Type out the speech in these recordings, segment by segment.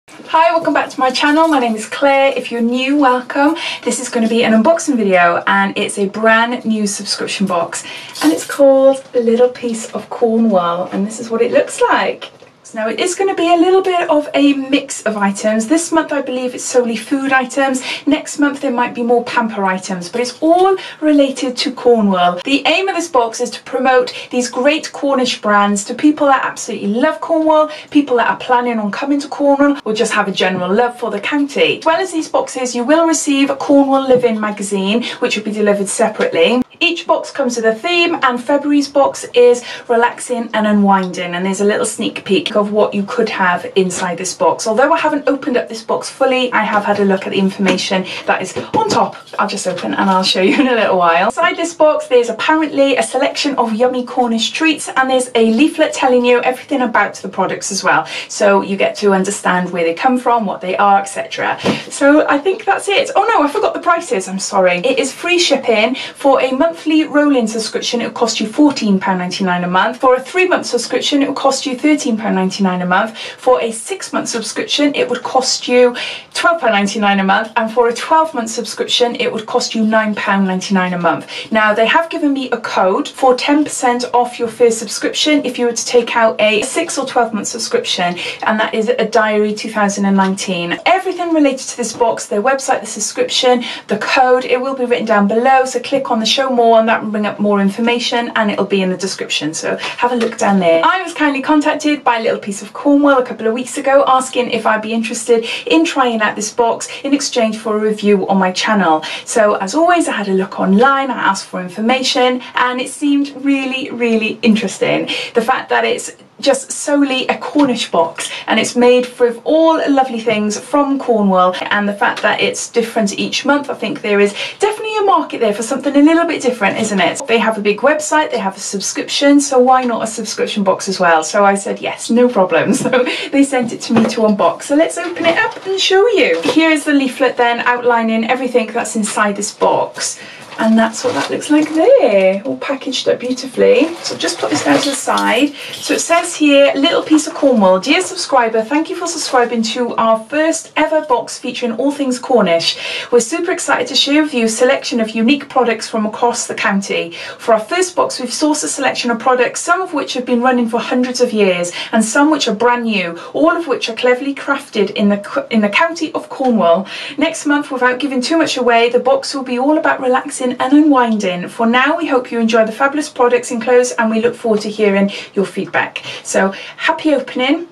Hi, welcome back to my channel. My name is Claire. If you're new, welcome. This is going to be an unboxing video and it's a brand new subscription box and it's called A Little Piece of Cornwall and this is what it looks like. Now it is going to be a little bit of a mix of items. This month I believe it's solely food items. Next month there might be more pamper items, but it's all related to Cornwall. The aim of this box is to promote these great Cornish brands to people that absolutely love Cornwall, people that are planning on coming to Cornwall or just have a general love for the county. As well as these boxes you will receive a Cornwall Living magazine which will be delivered separately. Each box comes with a theme and February's box is relaxing and unwinding, and there's a little sneak peek of what you could have inside this box. Although I haven't opened up this box fully, I have had a look at the information that is on top. I'll just open and I'll show you in a little while. Inside this box there's apparently a selection of yummy Cornish treats and there's a leaflet telling you everything about the products as well, so you get to understand where they come from, what they are, etc. So I think that's it. Oh no, I forgot the prices, I'm sorry. It is free shipping. For a monthly rolling subscription it will cost you £14.99 a month. For a 3-month subscription it will cost you £13.99 a month. For a 6-month subscription it would cost you £12.99 a month, and for a 12-month subscription it would cost you £9.99 a month. Now they have given me a code for 10% off your first subscription if you were to take out a 6 or 12-month subscription, and that is a Diary 2019. Everything related to this box, their website, the subscription, the code, it will be written down below, so click on the show more and that will bring up more information and it'll be in the description, so have a look down there. I was kindly contacted by a Little Piece of Cornwall a couple of weeks ago asking if I'd be interested in trying out this box in exchange for a review on my channel. So as always I had a look online, I asked for information and it seemed really interesting. The fact that it's just solely a Cornish box and it's made with all lovely things from Cornwall, and the fact that it's different each month, I think there is definitely a market there for something a little bit different, isn't it? They have a big website, they have a subscription, so why not a subscription box as well? So I said yes, no problem. So they sent it to me to unbox, so let's open it up and show you. Here is the leaflet then outlining everything that's inside this box. And that's what that looks like there, all packaged up beautifully. So just put this down to the side. So it says here, Little Piece of Cornwall. Dear subscriber, thank you for subscribing to our first ever box featuring all things Cornish. We're super excited to share with you a selection of unique products from across the county. For our first box, we've sourced a selection of products, some of which have been running for hundreds of years, and some which are brand new, all of which are cleverly crafted in the county of Cornwall. Next month, without giving too much away, the box will be all about relaxing and unwinding. For now, we hope you enjoy the fabulous products enclosed and we look forward to hearing your feedback. So happy opening.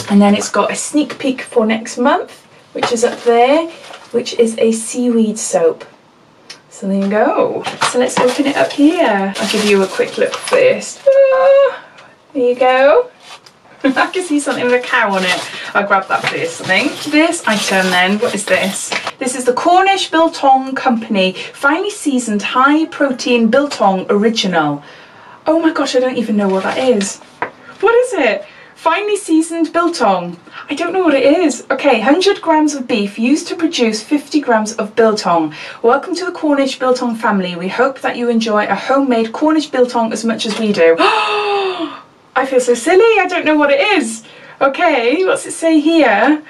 And then it's got a sneak peek for next month, which is up there, which is a seaweed soap. So there you go. So let's open it up here. I'll give you a quick look first. There you go. I can see something with a cow on it. I'll grab that first, I think. This item then, what is this? This is the Cornish Biltong Company finely seasoned high protein biltong original. Oh my gosh, I don't even know what that is. What is it? Finely seasoned biltong. I don't know what it is. Okay, 100 grams of beef used to produce 50 grams of biltong. Welcome to the Cornish Biltong family. We hope that you enjoy a homemade Cornish biltong as much as we do. I feel so silly, I don't know what it is. Okay, what's it say here?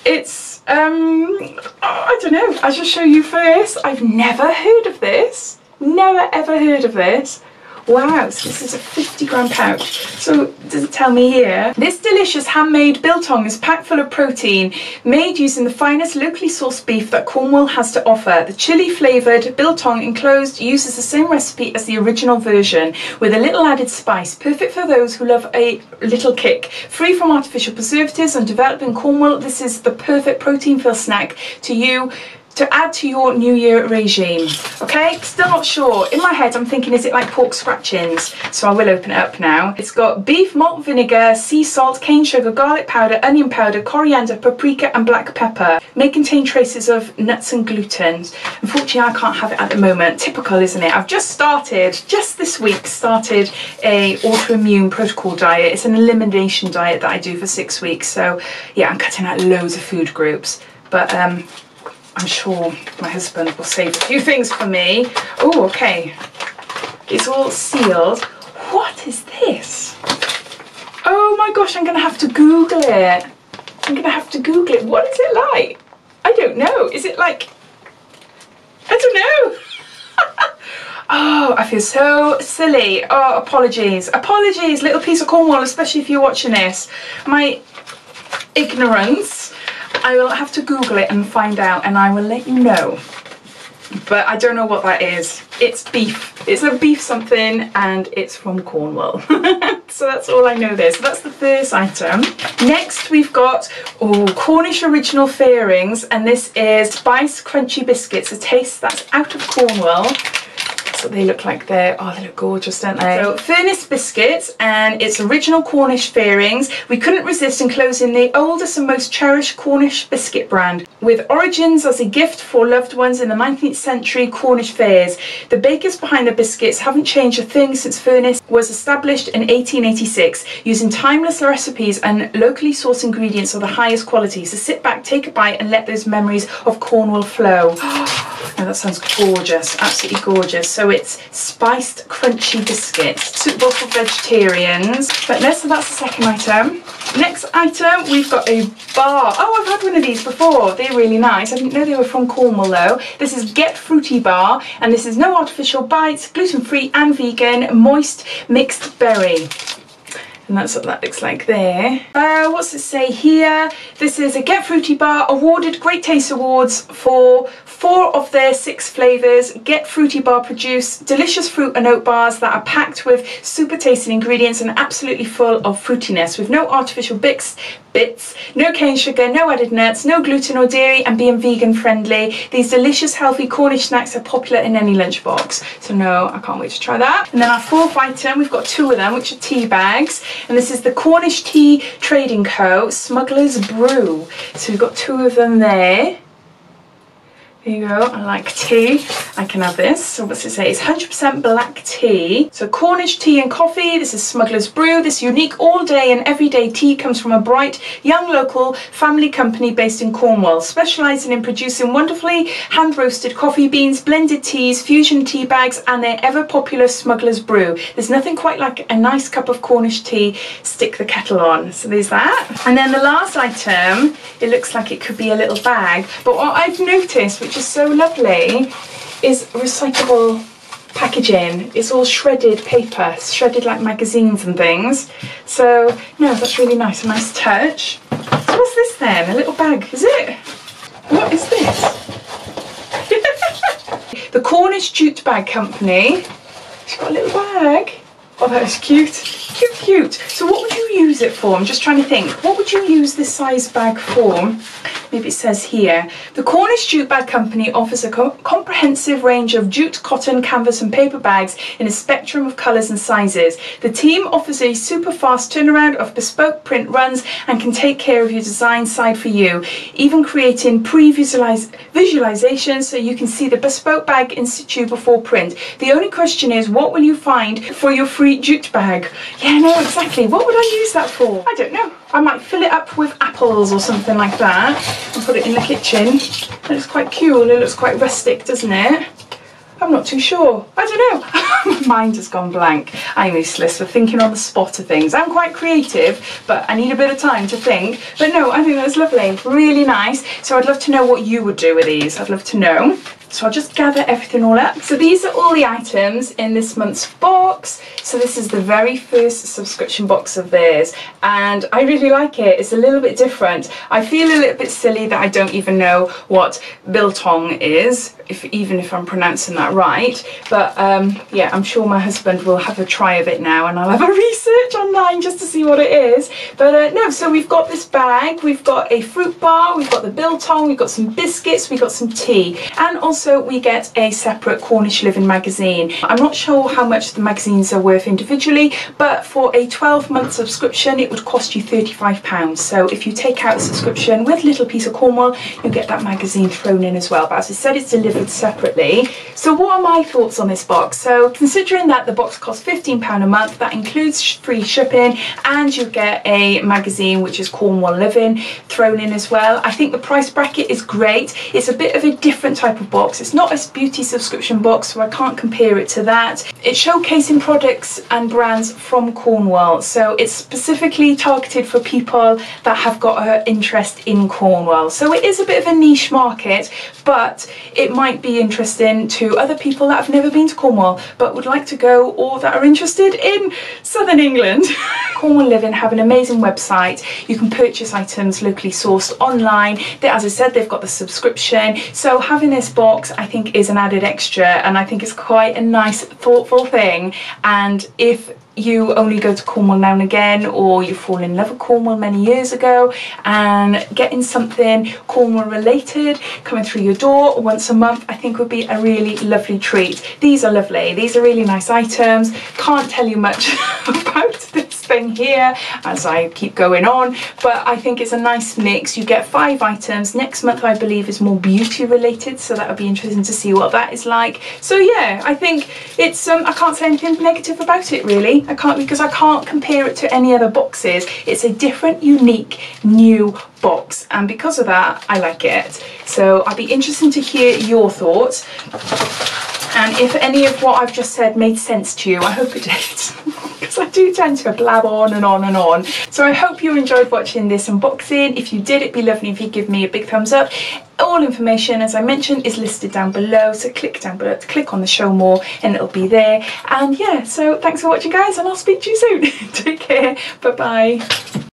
It's, I don't know, I'll just show you first. I've never heard of this. Never ever heard of this. Wow, so this is a 50-gram pouch. So does it tell me here? This delicious handmade biltong is packed full of protein, made using the finest locally sourced beef that Cornwall has to offer. The chili flavoured biltong enclosed uses the same recipe as the original version, with a little added spice, perfect for those who love a little kick. Free from artificial preservatives and developed in Cornwall, this is the perfect protein-filled snack to add to your New Year regime. Okay, still not sure. In my head I'm thinking, is it like pork scratchings? So I will open it up now. It's got beef, malt vinegar, sea salt, cane sugar, garlic powder, onion powder, coriander, paprika and black pepper. May contain traces of nuts and gluten. Unfortunately I can't have it at the moment. Typical, isn't it? I've just this week started a autoimmune protocol diet. It's an elimination diet that I do for 6 weeks. So yeah, I'm cutting out loads of food groups. But I'm sure my husband will save a few things for me. Oh, okay. It's all sealed. What is this? Oh my gosh, I'm gonna have to Google it. I'm gonna have to Google it. What is it like? I don't know. Is it like, I don't know. Oh, I feel so silly. Oh, apologies. Apologies, little piece of Cornwall, especially if you're watching this. My ignorance. I will have to Google it and find out, and I will let you know. But I don't know what that is. It's beef. It's a beef something, and it's from Cornwall. So that's all I know there. So that's the first item. Next we've got Cornish original Fairings, and this is spice crunchy biscuits, a taste that's out of Cornwall. That's what they look like there. Oh, they look gorgeous, don't they? So furnace biscuits, and it's original Cornish Fairings. We couldn't resist enclosing the oldest and most cherished Cornish biscuit brand, with origins as a gift for loved ones in the 19th century Cornish fairs. The bakers behind the biscuits haven't changed a thing since Furnace was established in 1886, using timeless recipes and locally sourced ingredients of the highest quality. So sit back, take a bite, and let those memories of Cornwall flow. Now that sounds gorgeous, absolutely gorgeous. So it's spiced crunchy biscuits, suitable for vegetarians. But so that's the second item. Next item, we've got a bar. Oh, I've had one of these before. They're really nice. I didn't know they were from Cornwall though. This is Get Fruity Bar, and this is no artificial bites, gluten-free and vegan, moist mixed berry. And that's what that looks like there. What's it say here? This is a Get Fruity Bar, awarded Great Taste Awards for 4 of their 6 flavours. Get Fruity Bar produce delicious fruit and oat bars that are packed with super tasty ingredients and absolutely full of fruitiness, with no artificial bits, no cane sugar, no added nuts, no gluten or dairy, and being vegan friendly. These delicious healthy Cornish snacks are popular in any lunchbox. So no, I can't wait to try that. And then our fourth item, we've got 2 of them, which are tea bags. And this is the Cornish Tea Trading Co. Smuggler's Brew. So we've got 2 of them there. There you go, I like tea. I can have this. So what's it say? It's 100% black tea. So Cornish tea and coffee. This is Smuggler's Brew. This unique all day and everyday tea comes from a bright, young local family company based in Cornwall, specialising in producing wonderfully hand-roasted coffee beans, blended teas, fusion tea bags, and their ever-popular Smuggler's Brew. There's nothing quite like a nice cup of Cornish tea. Stick the kettle on. So there's that. And then the last item, it looks like it could be a little bag, but what I've noticed, which is so lovely, is recyclable packaging. It's all shredded paper, shredded like magazines and things. So no, that's really nice, a nice touch. So what's this then? A little bag, is it? What is this? The Cornish Jute Bag Company. She's got a little bag. Oh, that is cute. Cute, cute. So what would you use it for? I'm just trying to think. What would you use this size bag for? Maybe it says here. The Cornish Jute Bag Company offers a comprehensive range of jute, cotton, canvas and paper bags in a spectrum of colours and sizes. The team offers a super fast turnaround of bespoke print runs and can take care of your design side for you, even creating pre-visualizations so you can see the bespoke bag in situ before print. The only question is, what will you find for your free jute bag? Yeah, no, exactly. What would I use that for? I don't know. I might fill it up with apples or something like that and put it in the kitchen. It looks quite cool. It looks quite rustic, doesn't it? I'm not too sure. I don't know. My mind has gone blank. I'm useless for thinking on the spot of things. I'm quite creative, but I need a bit of time to think. But no, I think that's lovely. Really nice. So I'd love to know what you would do with these. I'd love to know. So I'll just gather everything all up. So these are all the items in this month's box. So this is the very first subscription box of theirs, and I really like it. It's a little bit different. I feel a little bit silly that I don't even know what biltong is, even if I'm pronouncing that right. But yeah, I'm sure my husband will have a try of it now, and I'll have a research online just to see what it is. But no, so we've got this bag, we've got a fruit bar, we've got the biltong, we've got some biscuits, we've got some tea, and also we get a separate Cornish Living magazine. I'm not sure how much the magazines are worth individually, but for a 12-month subscription it would cost you £35. So if you take out a subscription with Little Piece of Cornwall, you'll get that magazine thrown in as well. But as I said, it's delivered separately. So what are my thoughts on this box? So considering that the box costs £15 a month, that includes free shipping, and you get a magazine which is Cornwall Living thrown in as well, I think the price bracket is great. It's a bit of a different type of box. box. It's not a beauty subscription box, so I can't compare it to that. It's showcasing products and brands from Cornwall, so it's specifically targeted for people that have got an interest in Cornwall. So it is a bit of a niche market, but it might be interesting to other people that have never been to Cornwall but would like to go, or that are interested in southern England. Cornwall Living have an amazing website. You can purchase items locally sourced online. As I said, they've got the subscription, so having this box I think is an added extra, and I think it's quite a nice thoughtful thing. And if you only go to Cornwall now and again, or you fall in love with Cornwall many years ago, and getting something Cornwall related coming through your door once a month I think would be a really lovely treat. These are lovely, these are really nice items. Can't tell you much about this thing here as I keep going on, but I think it's a nice mix. You get 5 items. Next month I believe is more beauty related, so that would be interesting to see what that is like. So yeah, I think it's I can't say anything negative about it really. I can't, because I can't compare it to any other boxes. It's a different, unique, new box, and because of that I like it. So I'll be interested to hear your thoughts, and if any of what I've just said made sense to you. I hope it did, because I do tend to blab on and on and on. So I hope you enjoyed watching this unboxing. If you did, it'd be lovely if you give me a big thumbs up. All information, as I mentioned, is listed down below, so click down below to click on the show more and it'll be there. And yeah, so thanks for watching guys, and I'll speak to you soon. Take care, bye bye.